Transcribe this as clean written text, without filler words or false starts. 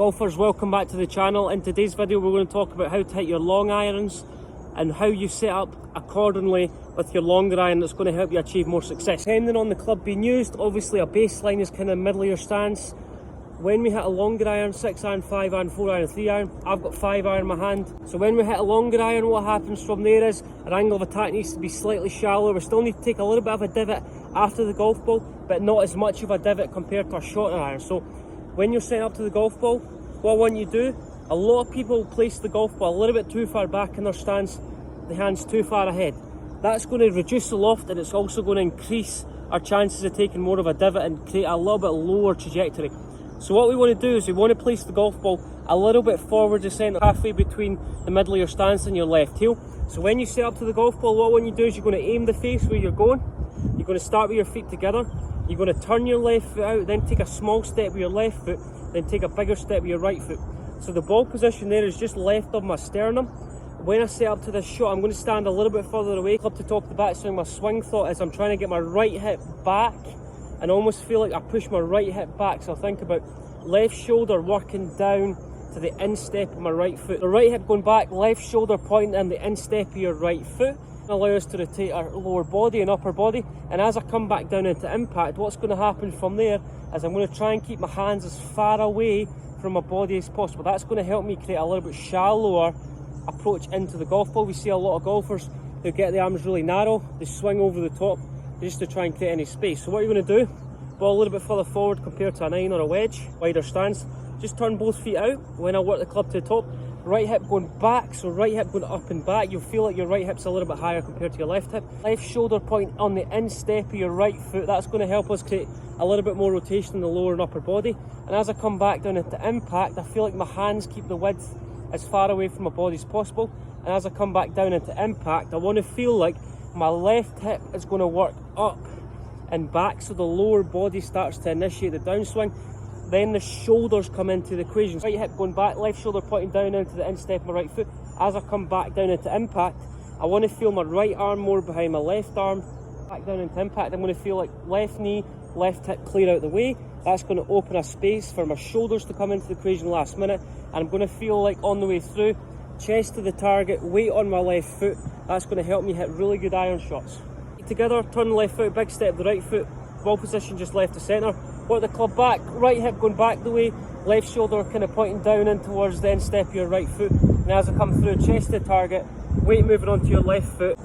Golfers, welcome back to the channel. In today's video we're going to talk about how to hit your long irons and how you set up accordingly with your longer iron that's going to help you achieve more success. Depending on the club being used, obviously a baseline is kind of middle of your stance. When we hit a longer iron, 6 iron, 5 iron, 4 iron, 3 iron, I've got 5 iron in my hand. So when we hit a longer iron, what happens from there is our angle of attack needs to be slightly shallower. We still need to take a little bit of a divot after the golf ball, but not as much of a divot compared to a shorter iron. So when you're setting up to the golf ball, what I want you to do, a lot of people place the golf ball a little bit too far back in their stance, the hand's too far ahead. That's going to reduce the loft, and it's also going to increase our chances of taking more of a divot and create a little bit lower trajectory. So what we want to do is we want to place the golf ball a little bit forward the centre, halfway between the middle of your stance and your left heel. So when you set up to the golf ball, what I want you to do is you're going to aim the face where you're going. You're going to start with your feet together. You're going to turn your left foot out, then take a small step with your left foot, then take a bigger step with your right foot. So the ball position there is just left of my sternum. When I set up to this shot, I'm going to stand a little bit further away, up to top of the backswing. My swing thought is I'm trying to get my right hip back and almost feel like I push my right hip back. So I'll think about left shoulder working down to the instep of my right foot. The right hip going back, left shoulder pointing in the instep of your right foot. Allow us to rotate our lower body and upper body, and as I come back down into impact, what's going to happen from there is I'm going to try and keep my hands as far away from my body as possible. That's going to help me create a little bit shallower approach into the golf ball. We see a lot of golfers who get the arms really narrow, they swing over the top just to try and create any space. So what you're going to do, ball a little bit further forward compared to a 9 or a wedge, wider stance, just turn both feet out when I work the club to the top. Right hip going back, so right hip going up and back. You'll feel like your right hip's a little bit higher compared to your left hip. Left shoulder point on the instep of your right foot. That's going to help us create a little bit more rotation in the lower and upper body. And as I come back down into impact, I feel like my hands keep the width as far away from my body as possible. And as I come back down into impact, I want to feel like my left hip is going to work up and back, so the lower body starts to initiate the downswing. Then the shoulders come into the equation. Right hip going back, left shoulder pointing down into the instep of my right foot. As I come back down into impact, I want to feel my right arm more behind my left arm. Back down into impact, I'm going to feel like left knee, left hip clear out the way. That's going to open a space for my shoulders to come into the equation last minute. And I'm going to feel like on the way through, chest to the target, weight on my left foot. That's going to help me hit really good iron shots. Together, turn the left foot, big step the right foot, ball position just left to centre. Work the club back, right hip going back the way, left shoulder kind of pointing down in towards the instep of your right foot. And as I come through, chest to the target, weight moving onto your left foot.